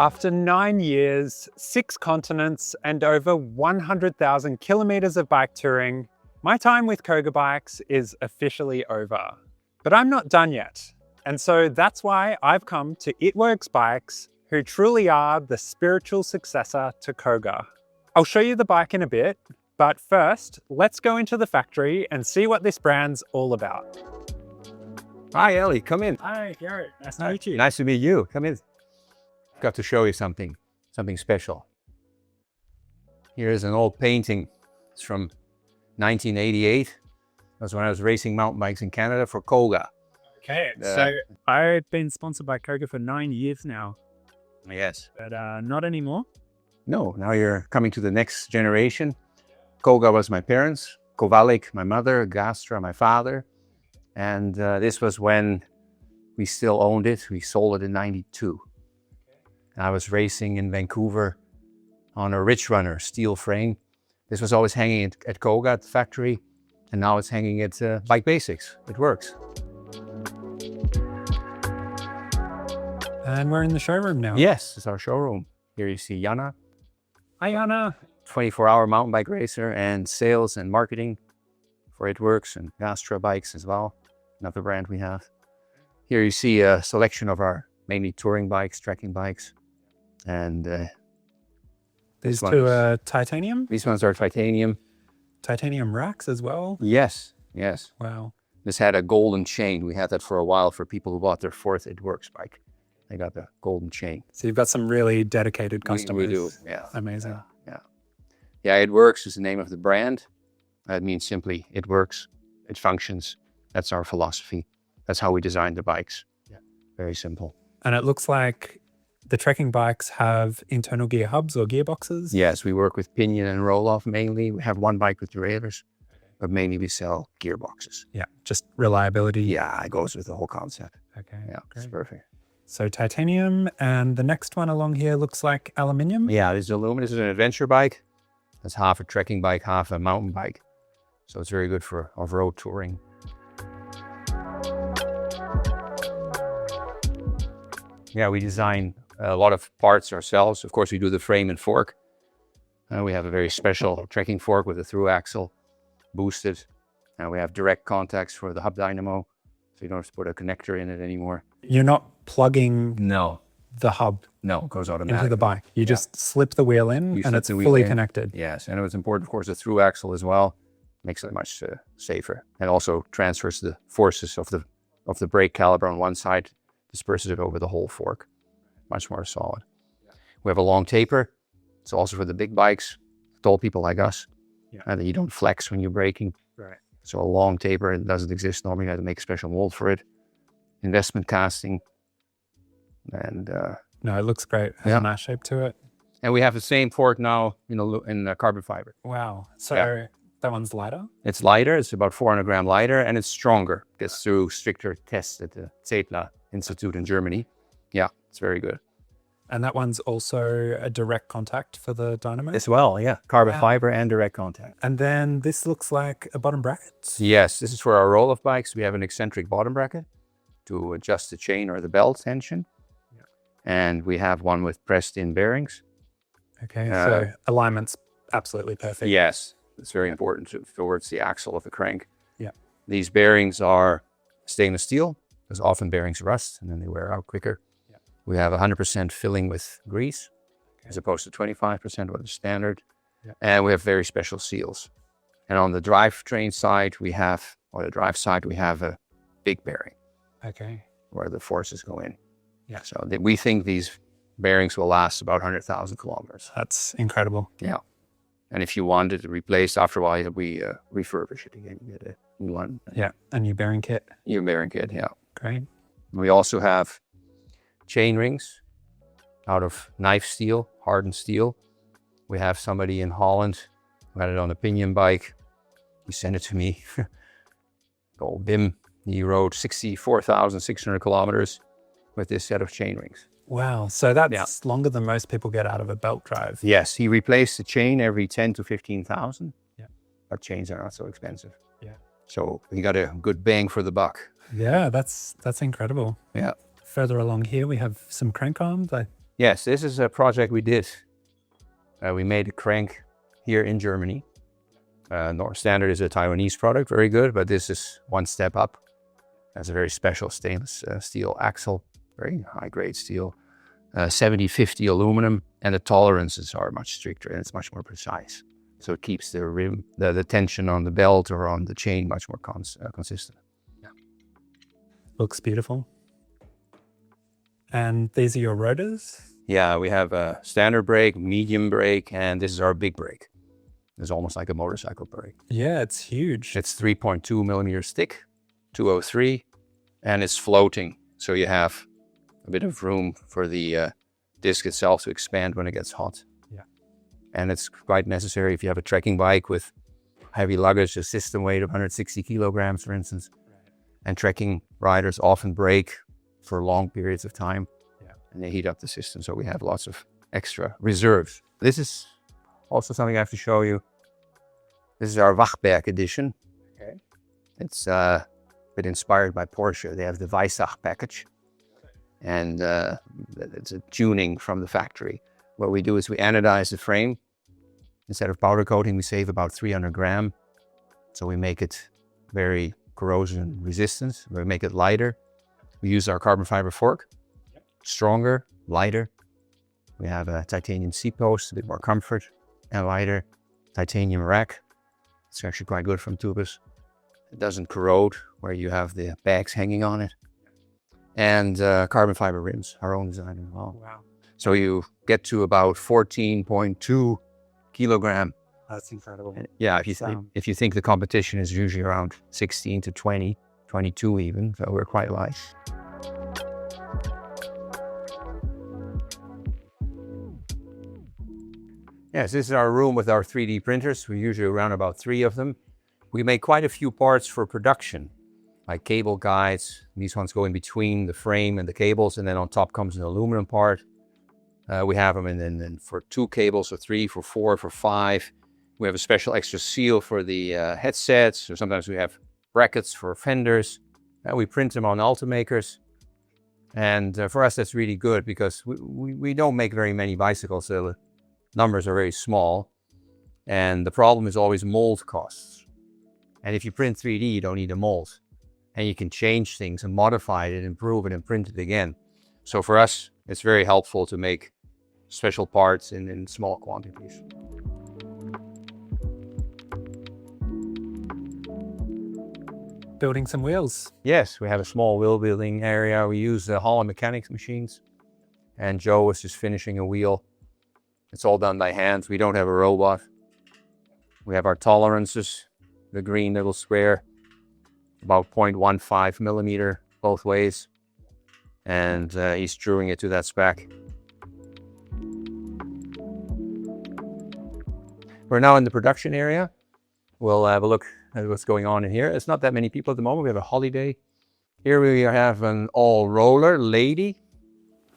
After 9 years, 6 continents, and over 100,000 kilometers of bike touring, my time with KOGA bikes is officially over. But I'm not done yet. And so that's why I've come to Idworx Bikes, who truly are the spiritual successor to KOGA. I'll show you the bike in a bit, but first, let's go into the factory and see what this brand's all about. Hi, Ellie, come in. Hi, Garrett. Nice to meet you. Nice to meet you. Come in. Got to show you something special. Here is an old painting. It's from 1988. That's when I was racing mountain bikes in Canada for KOGA. Okay, so I've been sponsored by KOGA for 9 years now, Yes. but not anymore. No, now you're coming to the next generation. KOGA was my parents, Kovalik, my mother, Gastra, my father. And this was when we still owned it. We sold it in 92. And I was racing in Vancouver on a Rich Runner steel frame. This was always hanging at KOGA at the factory. And now it's hanging at Bike Basics. It works. and we're in the showroom now. Yes, it's our showroom. Here you see Jana, Hi, Anna. 24-hour mountain bike racer and sales and marketing for Idworx and Gastra bikes as well. Another brand we have. Here you see a selection of our mainly touring bikes, trekking bikes. And These two are titanium? these ones are titanium. Titanium racks as well? Yes, yes. Wow. This had a golden chain. We had that for a while for people who bought their 4th Idworx bike. They got the golden chain. So you've got some really dedicated customers. We do, yeah. Amazing. Yeah, Idworx is the name of the brand. That means simply it works, it functions. That's our philosophy. That's how we design the bikes. Yeah. Very simple. And it looks like the trekking bikes have internal gear hubs or gearboxes. Yes, we work with pinion and roll-off mainly. We have one bike with derailleurs, but mainly we sell gearboxes. Yeah, just reliability. Yeah, it goes with the whole concept. Okay. Yeah, it's great. perfect. So titanium, and the next one along here looks like aluminium. Yeah, this is aluminum. This is an adventure bike. That's half a trekking bike, half a mountain bike. So it's very good for off-road touring. Yeah, we design a lot of parts ourselves. Of course, we do the frame and fork. We have a very special trekking fork with a through axle, boosted. We have direct contacts for the hub dynamo, so you don't have to put a connector in it anymore. You're not plugging No, the hub no, it goes automatic. into the bike. You just slip the wheel in You and slip it's the wheel fully in. connected. Yes, and it was important, of course, the through axle as well. Makes it much safer, and also transfers the forces of the brake caliber on one side, disperses it over the whole fork. Much more solid. We have a long taper. It's also for the big bikes, tall people like us, and you don't flex when you're braking. Right. So a long taper, it doesn't exist normally. You have to make a special mold for it. Investment casting, and No, it looks great. Has a nice shape to it. and we have the same fork now in carbon fiber. Wow. So that one's lighter? It's lighter. It's about 400 gram lighter, and it's stronger. It's through stricter tests at the Zetla Institute in Germany. Yeah, it's very good. And that one's also a direct contact for the dynamo? As well, yeah. Carbon fiber and direct contact. And then this looks like a bottom bracket? Yes, this is for our roll-off bikes. We have an eccentric bottom bracket to adjust the chain or the belt tension. Yeah. And we have one with pressed-in bearings. Okay, so alignment's absolutely perfect. Yes, it's very important towards the axle of the crank. Yeah. These bearings are stainless steel, because often bearings rust and then they wear out quicker. Yeah. We have 100% filling with grease, as opposed to 25% what is standard. Yeah. And we have very special seals. And on the drivetrain side, we have a big bearing. Okay. Where the forces go in. Yeah. So we think these bearings will last about 100,000 kilometers. That's incredible. Yeah. And if you want it replaced after a while, we refurbish it again. You get a new one. Yeah, a new bearing kit. New bearing kit, yeah. Great. We also have chain rings out of knife steel, hardened steel. We have somebody in Holland who had it on a pinion bike. He sent it to me. Old Bim. He rode 64,600 kilometers with this set of chain rings. Wow, so that's longer than most people get out of a belt drive. Yes, he replaced the chain every 10 to 15,000. Yeah. But chains are not so expensive. Yeah. So he got a good bang for the buck. Yeah, that's incredible. Yeah. Further along here, we have some crank arms. Yes, this is a project we did. We made a crank here in Germany. North Standard is a Taiwanese product, very good, but this is one step up. Has a very special stainless steel axle, very high-grade steel, 70-50 aluminum, and the tolerances are much stricter and it's much more precise. So it keeps the rim, the tension on the belt or on the chain much more consistent. Looks beautiful. And these are your rotors? Yeah, we have a standard brake, medium brake, and this is our big brake. It's almost like a motorcycle brake. Yeah, it's huge. It's 3.2 millimeters thick, 203, and it's floating. So you have a bit of room for the disc itself to expand when it gets hot. Yeah. And it's quite necessary if you have a trekking bike with heavy luggage, a system weight of 160 kilograms, for instance. Right. And trekking riders often brake for long periods of time. Yeah. And they heat up the system. So we have lots of extra reserves. This is also something I have to show you. This is our Wachtberg edition. Okay. It's a bit inspired by Porsche. They have the Weissach package. And it's a tuning from the factory. What we do is we anodize the frame. Instead of powder coating, we save about 300 grams. So we make it very corrosion resistant. We make it lighter. We use our carbon fiber fork. Stronger, lighter. We have a titanium seat post, a bit more comfort, and lighter. Titanium rack. It's actually quite good from Tubus. It doesn't corrode where you have the bags hanging on it. And carbon fiber rims, our own design as well. Wow. So you get to about 14.2 kilogram. That's incredible. And yeah, if you think the competition is usually around 16 to 20, 22 even, so we're quite light. Yes, this is our room with our 3D printers. We usually run about 3 of them. We make quite a few parts for production, like cable guides. These ones go in between the frame and the cables, and then on top comes an aluminum part. We have them in for 2 cables, or 3, for 4, for 5. We have a special extra seal for the headsets, or sometimes we have brackets for fenders. We print them on Ultimakers. And for us, that's really good because we don't make very many bicycles, so the numbers are very small. And the problem is always mold costs. And if you print 3D, you don't need a mold. And you can change things and modify it and improve it and print it again. So for us, it's very helpful to make special parts in small quantities. Building some wheels. Yes, we have a small wheel building area. We use the Holland Mechanics machines. And Joe was just finishing a wheel. It's all done by hand. We don't have a robot. We have our tolerances, the green little square, about 0.15 millimeter both ways. And he's screwing it to that spec. We're now in the production area. We'll have a look at what's going on in here. It's not that many people at the moment. We have a holiday. Here we have an all-roller lady.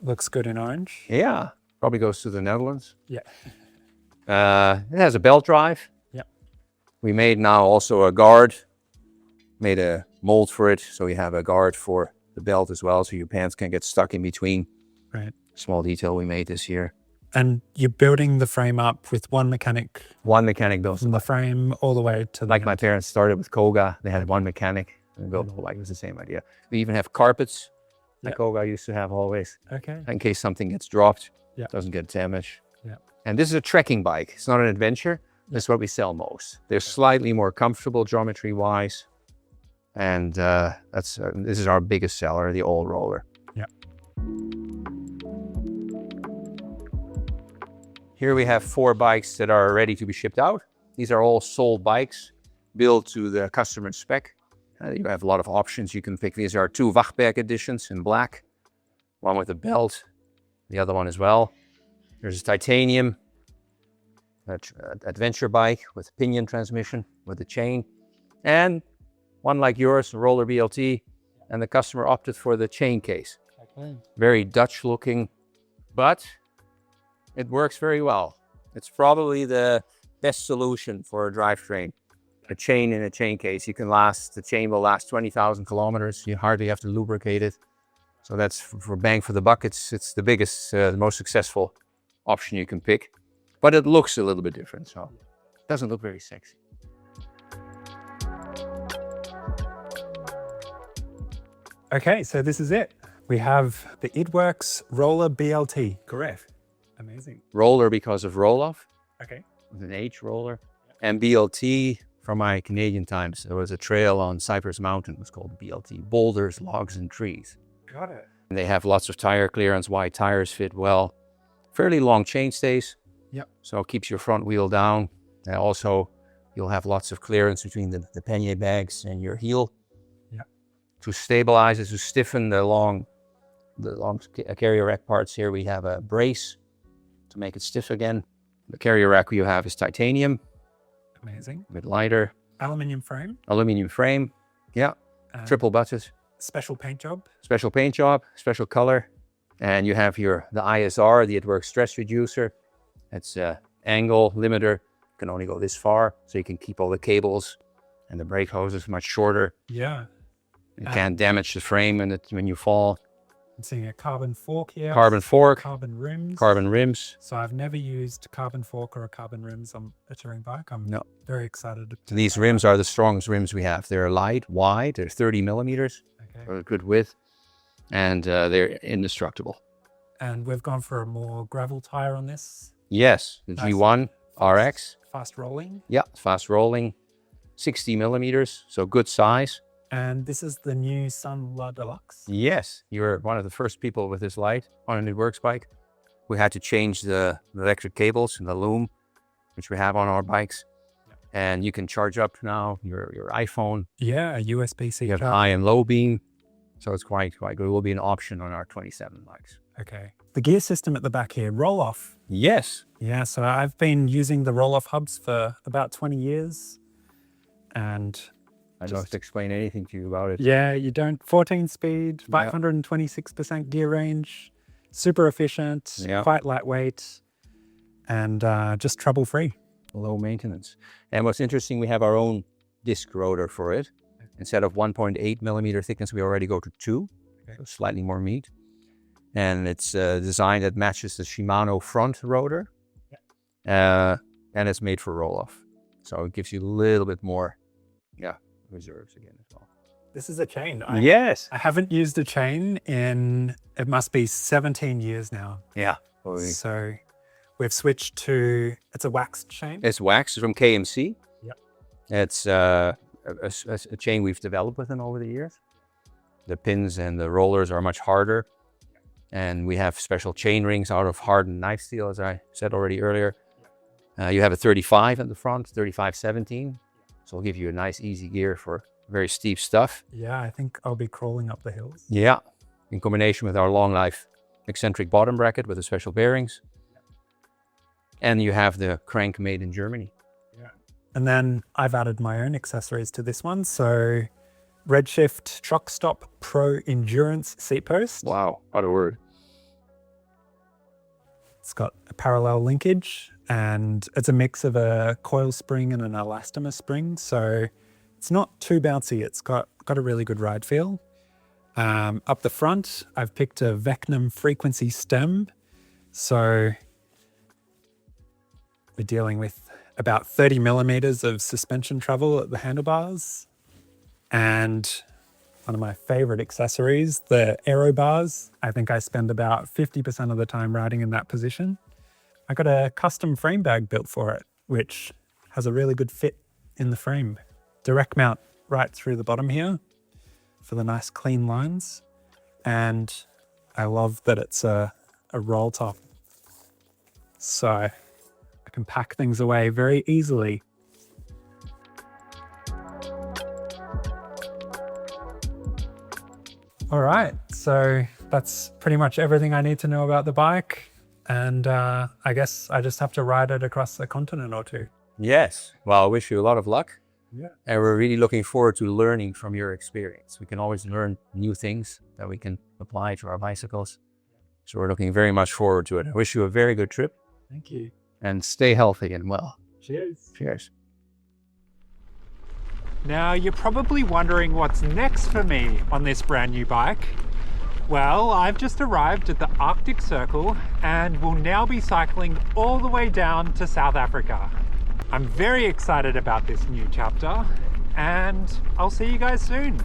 Looks good in orange. Yeah, probably goes to the Netherlands. Yeah. It has a belt drive. Yeah. We made now also a guard. Made a mold for it, so we have a guard for the belt as well, so your pants can get stuck in between. Right. Small detail we made this year. And you're building the frame up with one mechanic One mechanic built from the frame all the way to the like my parents started with KOGA. They had one mechanic and built the whole bike. It was the same idea. We even have carpets like KOGA used to have always, Okay. in case something gets dropped, Yeah. doesn't get damaged. Yeah. And this is a trekking bike. It's not an adventure. This is what we sell most. They're slightly more comfortable geometry-wise. And this is our biggest seller, the all-roller. Yeah. Here we have 4 bikes that are ready to be shipped out. These are all sold bikes, built to the customer spec. You have a lot of options you can pick. These are 2 Wachtberg editions in black. One with a belt, the other one as well. There's a titanium adventure bike with pinion transmission, with a chain. And one like yours, a roller BLT. And the customer opted for the chain case. Okay. Very Dutch looking, but it works very well. It's probably the best solution for a drivetrain. A chain in a chain case. The chain will last 20,000 kilometers. You hardly have to lubricate it. So that's for bang for the buck. It's the biggest, the most successful option you can pick. But it looks a little bit different, so it doesn't look very sexy. Okay, so this is it. We have the Idworx Roller BLT. Correct. Amazing. Roller because of roll-off, Okay. with an H, roller. And BLT, from my Canadian times, there was a trail on Cypress Mountain. It was called BLT, boulders, logs, and trees. Got it. And they have lots of tire clearance, wide tires fit well. Fairly long chain stays. Yep. So it keeps your front wheel down. And also, you'll have lots of clearance between the pannier bags and your heel. Yep. To stabilize it, to stiffen the long carrier rack parts here, we have a brace to make it stiff again. The carrier rack you have is titanium, Amazing. a bit lighter. Aluminum frame. Aluminum frame, yeah, triple butted. Special paint job. Special paint job, special color. And you have the ISR, the Idworx stress reducer. It's an angle limiter, can only go this far, so you can keep all the cables and the brake hoses much shorter. Yeah. You can't damage the frame when you fall. I'm seeing a carbon fork here. Carbon fork, Carbon rims. carbon rims. So I've never used carbon fork or a carbon rims on a touring bike. I'm No. very excited. So these rims are the strongest rims we have. They're light, wide, they're 30 millimeters, Okay. a good width, and they're indestructible. And we've gone for a more gravel tire on this. Yes, the Nice. G1 RX. Fast rolling. Yeah, fast rolling, 60 millimeters, so good size. And this is the new Sunla Deluxe. Yes, you were one of the first people with this light on an Idworx bike. We had to change the electric cables and the loom, which we have on our bikes. And you can charge up now your iPhone. Yeah, a USB-C You have charge. high and low beam, so it's quite good. It will be an option on our 27 bikes. Okay. The gear system at the back here, roll off. Yes. Yeah, so I've been using the roll off hubs for about 20 years. And I don't have to explain anything to you about it. yeah, you don't, 14 speed, Yeah. 526% gear range, super efficient, Yeah. quite lightweight, and just trouble free. Low maintenance. And what's interesting, we have our own disc rotor for it. Instead of 1.8 millimeter thickness, we already go to 2, so slightly more meat. And it's a design that matches the Shimano front rotor. And it's made for roll-off. So it gives you a little bit more reserves again as well. This is a chain. Yes. I haven't used a chain in, it must be 17 years now. Yeah. So we've switched to, it's a waxed chain. It's wax from KMC. Yep. It's a chain we've developed with them over the years. The pins and the rollers are much harder. And we have special chain rings out of hardened knife steel, as I said already earlier. You have a 35 at the front, 35/17. So it'll give you a nice easy gear for very steep stuff. Yeah, I think I'll be crawling up the hills. Yeah. In combination with our long life eccentric bottom bracket with the special bearings. And you have the crank made in Germany. Yeah. And then I've added my own accessories to this one. So Redshift Truck Stop Pro Endurance seat post. Wow, what a word. It's got a parallel linkage and it's a mix of a coil spring and an elastomer spring. So it's not too bouncy. It's got a really good ride feel. Up the front, I've picked a Vecnum frequency stem. So we're dealing with about 30 millimeters of suspension travel at the handlebars. And one of my favorite accessories, the aero bars. I think I spend about 50% of the time riding in that position. I got a custom frame bag built for it, which has a really good fit in the frame. Direct mount right through the bottom here for the nice clean lines. And I love that it's a roll top. So I can pack things away very easily. All right, so that's pretty much everything I need to know about the bike. And I guess I just have to ride it across a continent or two. Yes. Well, I wish you a lot of luck. Yeah. And we're really looking forward to learning from your experience. We can always learn new things that we can apply to our bicycles. So we're looking very much forward to it. I wish you a very good trip Thank you. and stay healthy and well. Cheers. Cheers. Now, you're probably wondering what's next for me on this brand new bike. Well, I've just arrived at the Arctic Circle and will now be cycling all the way down to South Africa. I'm very excited about this new chapter and I'll see you guys soon.